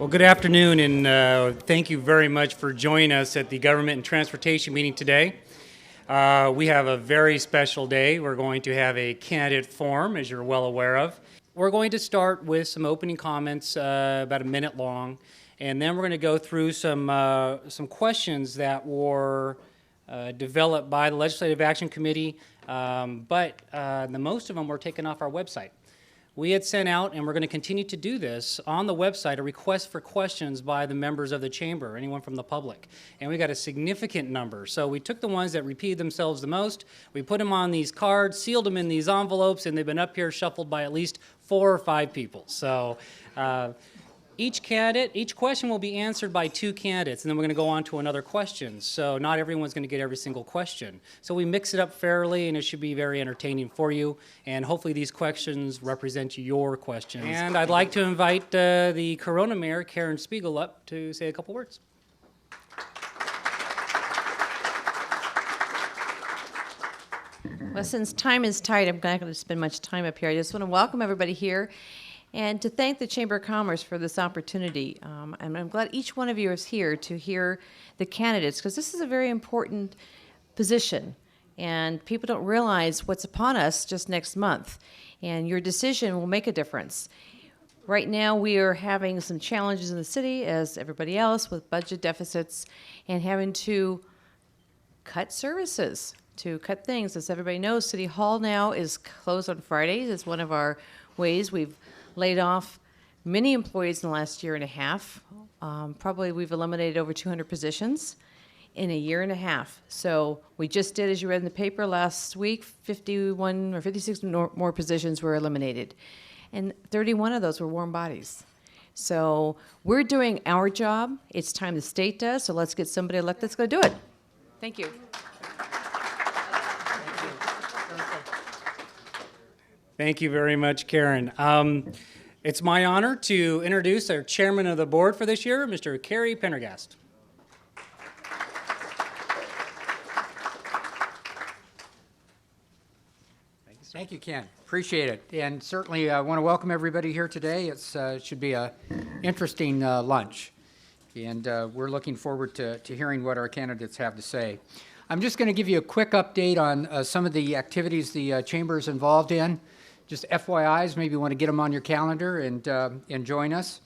Well, good afternoon, and thank you very much for joining us at the Government and Transportation meeting today. We have a very special day. We're going to have a candidate forum, as you're well aware of. We're going to start with some opening comments, about a minute long, and then we're going to go through some questions that were developed by the Legislative Action Committee, but the most of them were taken off our website. We had sent out, and we're going to continue to do this, on the website, a request for questions by the members of the chamber, anyone from the public. And we got a significant number. So we took the ones that repeated themselves the most, we put them on these cards, sealed them in these envelopes, and they've been up here shuffled by at least 4 or 5 people. So each question will be answered by 2 candidates, and then we're going to go on to another question. So not everyone's going to get every single question. So we mix it up fairly, and it should be very entertaining for you. And hopefully these questions represent your questions. And I'd like to invite the Corona Mayor, Karen Spiegel, up to say a couple words. Well, since time is tight, I'm not going to spend much time up here. I just want to welcome everybody here and to thank the Chamber of Commerce for this opportunity. And I'm glad each one of you is here to hear the candidates, because this is a very important position, and people don't realize what's upon us just next month, and your decision will make a difference. Right now, we are having some challenges in the city, as everybody else, with budget deficits and having to cut services, to cut things. As everybody knows, City Hall now is closed on Fridays. It's one of our ways. We've laid off many employees in the last year and a half. Probably we've eliminated over 200 positions in a year and a half. So we just did, as you read in the paper last week, 51 or 56 more positions were eliminated. And 31 of those were warm bodies. So we're doing our job. It's time the state does, so let's get somebody elected that's going to do it. Thank you. Thank you very much, Karen. It's my honor to introduce our chairman of the board for this year, Mr. Kerry Pendergast. Thank you, Ken. Appreciate it. And certainly I want to welcome everybody here today. It should be an interesting lunch. And we're looking forward to hearing what our candidates have to say. I'm just going to give you a quick update on some of the activities the chamber is involved in. Just FYIs, maybe you want to get them on your calendar and join us.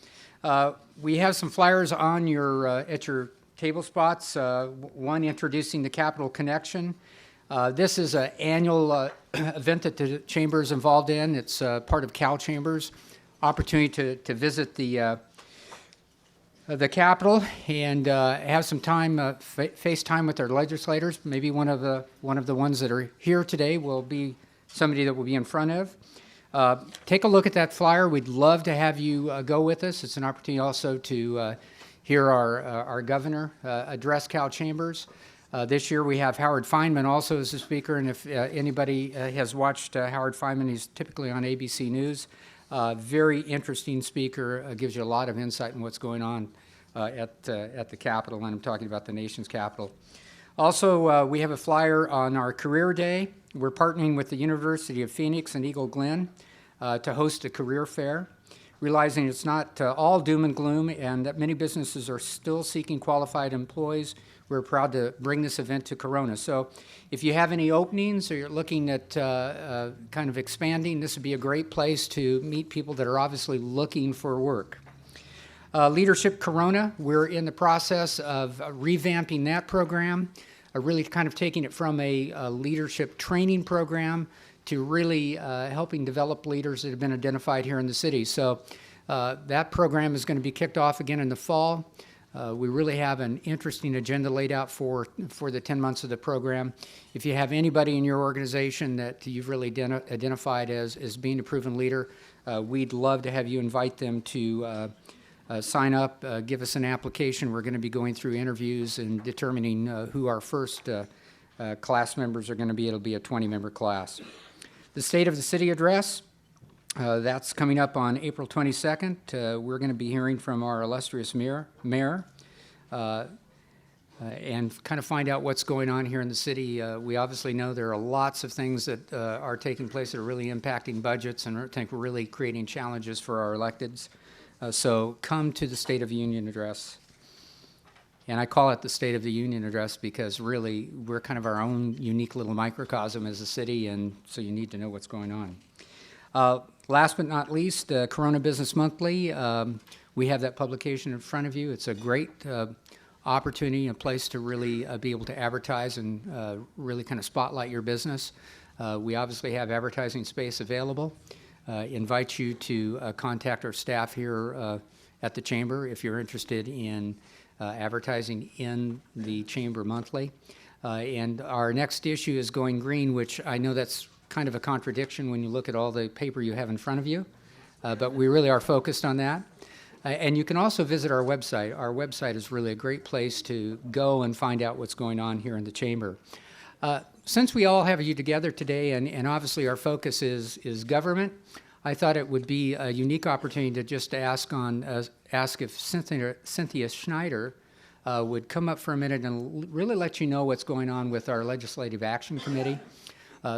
We have some flyers on at your table spots. One introducing the Capital Connection. This is an annual event that the chamber is involved in. It's part of Cal Chambers. Opportunity to visit the Capitol and have some time, face time with our legislators. Maybe one of the ones that are here today will be somebody that will be in front of. Take a look at that flyer. We'd love to have you go with us. It's an opportunity also to hear our governor address Cal Chambers. This year we have Howard Fineman also as a speaker, and if anybody has watched Howard Fineman, he's typically on ABC News. Very interesting speaker, gives you a lot of insight in what's going on at the Capitol, and I'm talking about the nation's capital. Also, we have a flyer on our Career Day. We're partnering with the University of Phoenix and Eagle Glen to host a career fair, realizing it's not all doom and gloom and that many businesses are still seeking qualified employees. We're proud to bring this event to Corona. So if you have any openings or you're looking at kind of expanding, this would be a great place to meet people that are obviously looking for work. Leadership Corona, we're in the process of revamping that program, really kind of taking it from a leadership training program to really helping develop leaders that have been identified here in the city. So that program is going to be kicked off again in the fall. We really have an interesting agenda laid out for the 10 months of the program. If you have anybody in your organization that you've really identified as being a proven leader, we'd love to have you invite them to sign up, give us an application. We're going to be going through interviews and determining who our first class members are going to be. It'll be a 20-member class. The State of the City Address, that's coming up on April 22nd. We're going to be hearing from our illustrious mayor and kind of find out what's going on here in the city. We obviously know there are lots of things that are taking place that are really impacting budgets and I think we're really creating challenges for our electeds. So come to the State of the Union address. And I call it the State of the Union address because really we're kind of our own unique little microcosm as a city, and so you need to know what's going on. Last but not least, Corona Business Monthly. We have that publication in front of you. It's a great opportunity, a place to really be able to advertise and really kind of spotlight your business. We obviously have advertising space available. Invite you to contact our staff here at the Chamber if you're interested in advertising in the Chamber Monthly. And our next issue is Going Green, which I know that's kind of a contradiction when you look at all the paper you have in front of you, but we really are focused on that. And you can also visit our website. Our website is really a great place to go and find out what's going on here in the Chamber. Since we all have you together today, and obviously our focus is government, I thought it would be a unique opportunity to just ask if Cynthia Schneider would come up for a minute and really let you know what's going on with our Legislative Action Committee.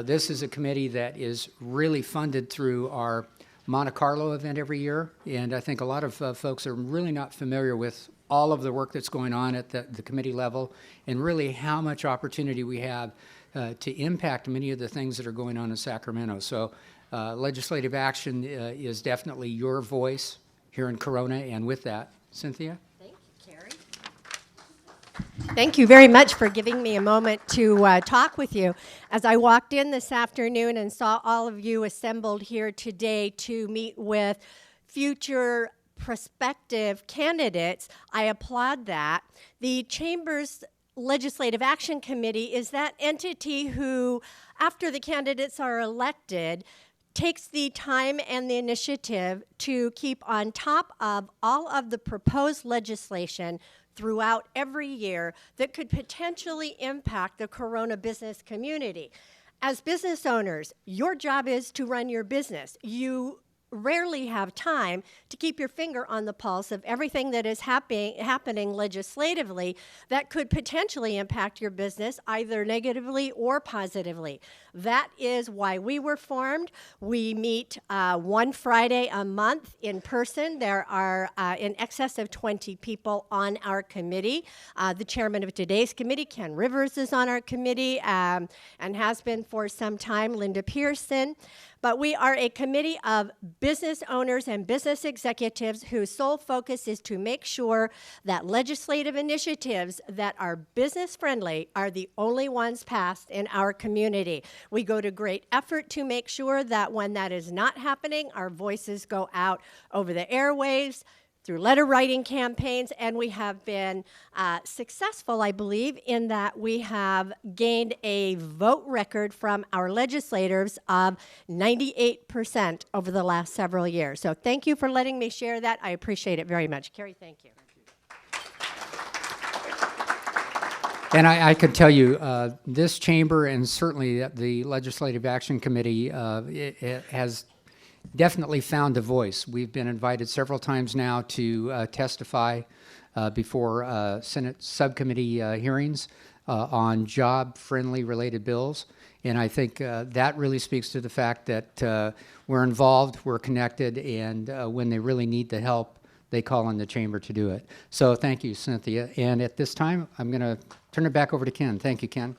This is a committee that is really funded through our Monte Carlo event every year, and I think a lot of folks are really not familiar with all of the work that's going on at the committee level and really how much opportunity we have to impact many of the things that are going on in Sacramento. So legislative action is definitely your voice here in Corona, and with that, Cynthia? Thank you, Carrie. Thank you very much for giving me a moment to talk with you. As I walked in this afternoon and saw all of you assembled here today to meet with future prospective candidates, I applaud that. The Chamber's Legislative Action Committee is that entity who, after the candidates are elected, takes the time and the initiative to keep on top of all of the proposed legislation throughout every year that could potentially impact the Corona business community. As business owners, your job is to run your business. You rarely have time to keep your finger on the pulse of everything that is happening legislatively that could potentially impact your business either negatively or positively. That is why we were formed. We meet one Friday a month in person. There are in excess of 20 people on our committee. The chairman of today's committee, Ken Rivers, is on our committee and has been for some time, Linda Pearson. But we are a committee of business owners and business executives whose sole focus is to make sure that legislative initiatives that are business friendly are the only ones passed in our community. We go to great effort to make sure that when that is not happening, our voices go out over the airwaves, through letter writing campaigns, and we have been successful, I believe, in that we have gained a vote record from our legislators of 98% over the last several years. So thank you for letting me share that. I appreciate it very much. Carrie, thank you. And I could tell you, this chamber and certainly the Legislative Action Committee it has definitely found a voice. We've been invited several times now to testify before Senate subcommittee hearings on job-friendly related bills. And I think that really speaks to the fact that we're involved, we're connected, and when they really need the help, they call on the chamber to do it. So thank you, Cynthia. And at this time, I'm going to turn it back over to Ken. Thank you, Ken.